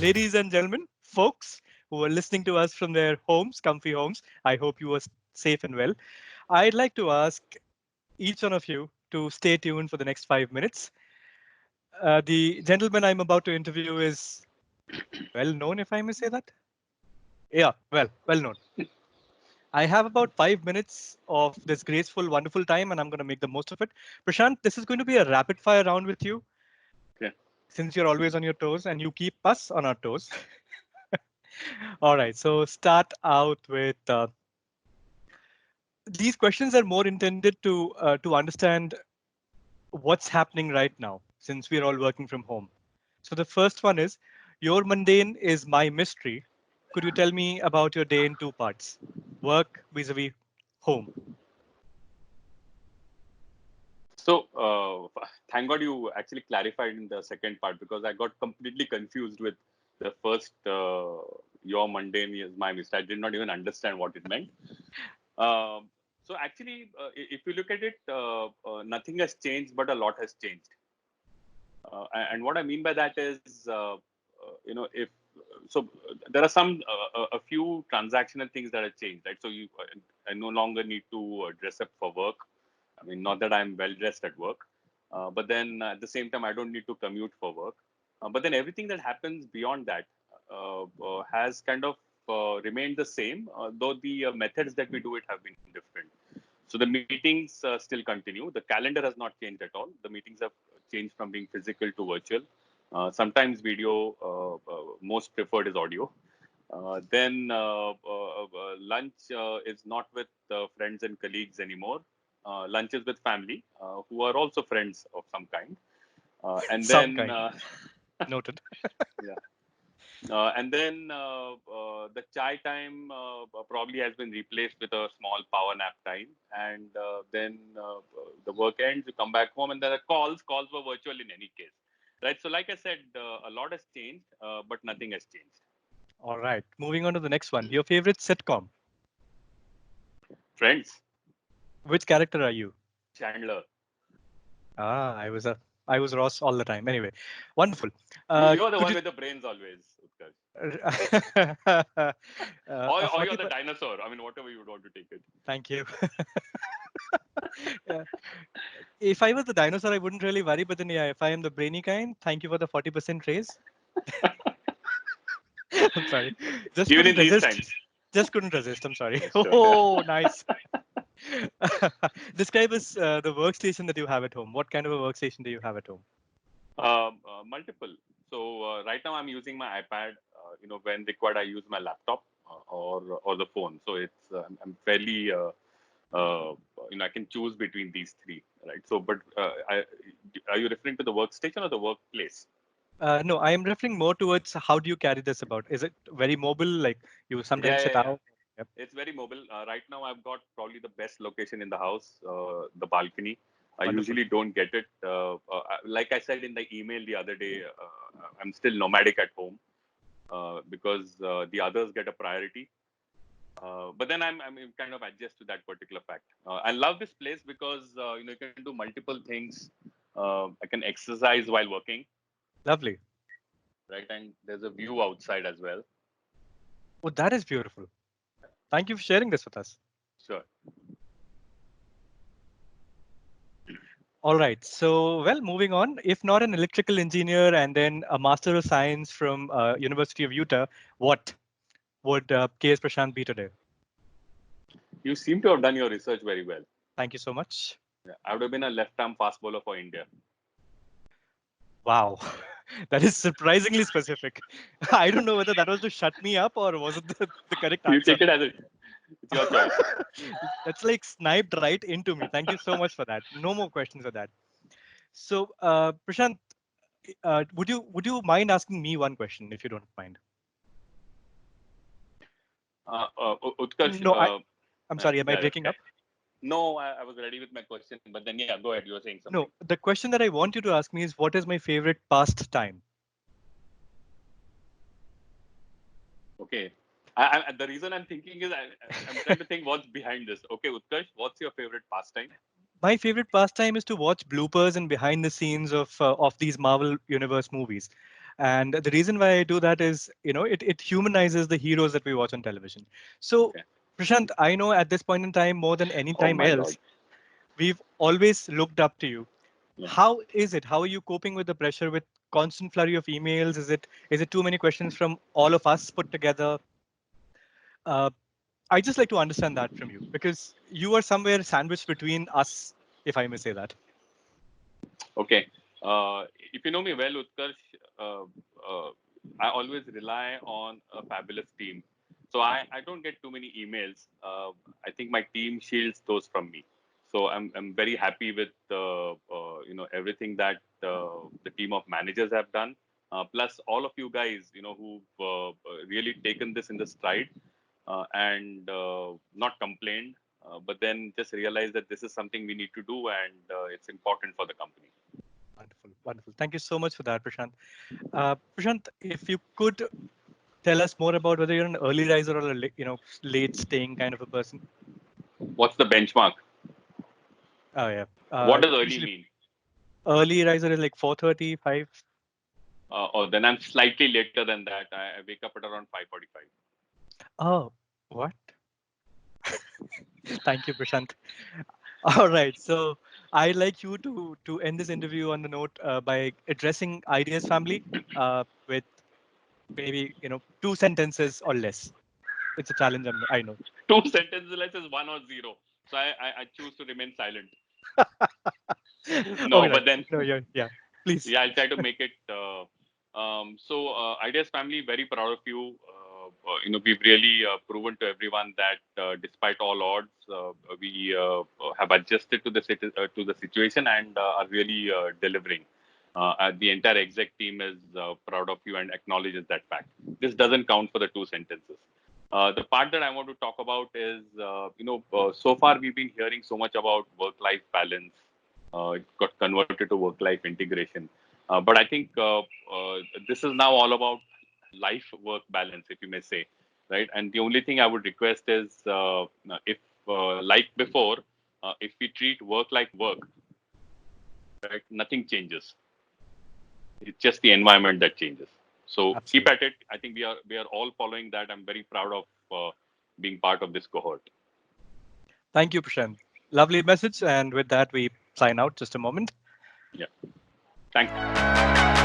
Ladies and gentlemen, folks who are listening to us from their homes, comfy homes, I hope you are safe and well. I'd like to ask each one of you to stay tuned for the next 5 minutes. The gentleman I'm about to interview is well known, if I may say that. Yeah, well known. I have about 5 minutes of this graceful, wonderful time, and I'm going to make the most of it. Prashant, this is going to be a rapid fire round with you Okay. since you're always on your toes and you keep us on our toes. All right, so start out with these questions are more intended to understand what's happening right now since we're all working from home. So the first one is your mundane is my mystery. Could you tell me about your day in two parts? Work vis-a-vis home. So, thank God you actually clarified in the second part because I got completely confused with the first. Your mundane is my mistake. I did not even understand what it meant. Um, so, actually, if you look at it, nothing has changed, but a lot has changed. And what I mean by that is, if so, there are a few transactional things that have changed, right? So, I no longer need to dress up for work. I mean, not that I'm well dressed at work, but then at the same time, I don't need to commute for work. But then everything that happens beyond that has kind of remained the same, though the methods that we do it have been different. So the meetings still continue. The calendar has not changed at all. The meetings have changed from being physical to virtual. Sometimes video, most preferred is audio. Then lunch is not with friends and colleagues anymore. Lunch is with family who are also friends of some kind. And Some then, kind. Noted. yeah. And then the chai time probably has been replaced with a small power nap time. And then the work ends, you come back home, and there are calls. Calls were virtual in any case. Right. So, like I said, a lot has changed, but nothing has changed. All right. Moving on to the next one. Your favorite sitcom. Friends, Which character are you? Chandler. Ah, I was Ross all the time. Anyway, wonderful. You're the Could one you with the brains always, Utkarsh. a Or you're 40 the dinosaur. I mean, whatever you would want to take it. thank you. Yeah. If I was the dinosaur, I wouldn't really worry. But then, yeah, if I am the brainy kind, thank you for the 40% raise. I'm sorry. Just Even in couldn't these resist. times. Just couldn't resist. I'm sorry. Sure. Yeah. Oh, nice. Describe us the workstation that you have at home. What kind of a workstation do you have at home? Multiple. So right now I'm using my iPad. When required, I use my laptop or the phone. So I'm fairly I can choose between these three, right? So, but are you referring to the workstation or the workplace? No, I am referring more towards how do you carry this about? Is it very mobile? Like you Yeah, sometimes yeah, sit yeah. out? Yep, It's very mobile. Right now, I've got probably the best location in the house, the balcony. I wonderful. usually don't get it. Like I said in the email the other day, I'm still nomadic at home because the others get a priority. But then I'm kind of adjust to that particular fact. I love this place because you can do multiple things. I can exercise while working, Lovely. right? And there's a view outside as well. Oh, that is beautiful. Thank you for sharing this with us. Sure. All right. So, well, moving on. If not an electrical engineer and then a Master of Science from University of Utah, what would K.S. Prashant be today? You seem to have done your research very well. Thank you so much. Yeah. I would have been a left-arm fast bowler for India. Wow. That is surprisingly specific. I don't know whether that was to shut me up or was it the correct You answer. take it as it's your choice. That's like sniped right into me. Thank you so much for that. No more questions for that. So, Prashant, would you mind asking me one question if you don't mind? Utkarsh, No, I'm sorry. Am I yeah, breaking up? no, I was ready with my question, but then yeah, go ahead. You were saying something. No, the question that I want you to ask me is what is my favorite pastime? Okay. The reason I'm thinking is I'm trying to think what's behind this. Okay, Utkarsh, what's your favorite pastime? My favorite pastime is to watch bloopers and behind the scenes of these Marvel Universe movies. And the reason why I do that is, it humanizes the heroes that we watch on television. So, Okay. Prashant, I know at this point in time, more than any Oh time my God. else, we've always looked up to you. Yeah. How is it? How are you coping with the pressure with constant flurry of emails? Is it too many questions from all of us put together? Uh, I just like to understand that from you because you are somewhere sandwiched between us, if I may say that. Okay. If you know me well, Utkarsh, uh, uh, I always rely on a fabulous team. So I don't get too many emails. I think my team shields those from me. So I'm very happy with everything that the team of managers have done. Plus all of you guys, who've really taken this in the stride and not complained, but then just realized that this is something we need to do and it's important for the company. Wonderful, wonderful. Thank you so much for that, Prashant. Prashant, if you could tell us more about whether you're an early riser or a late staying kind of a person. What's the benchmark? Oh yeah. What does early Usually mean? early riser is like 4:30, 5. Or then I'm slightly later than that. I wake up at around 5:45. Oh, what? Thank you, Prashant. All right. So I'd like you to end this interview on the note by addressing Ideas family with maybe 2 sentences or less. It's a challenge, I know. Two sentences less is one or zero. So I choose to remain silent. Okay, No, right. but then No, yeah. Please. yeah, I'll try to make it. Ideas family, very proud of you. We've really proven to everyone that despite all odds, we have adjusted to to the situation and are really delivering. The entire exec team is proud of you and acknowledges that fact. This doesn't count for the two sentences. The part that I want to talk about is, so far we've been hearing so much about work-life balance. It got converted to work-life integration. But I think this is now all about life-work balance, if you may say, right? And the only thing I would request is, if like before, if we treat work like work, right, nothing changes. It's just the environment that changes. So keep Absolutely. at it. I think we are all following that. I'm very proud of being part of this cohort. Thank you, Prashant. Lovely message. And with that, we sign out. Just a moment. Yeah. Thanks.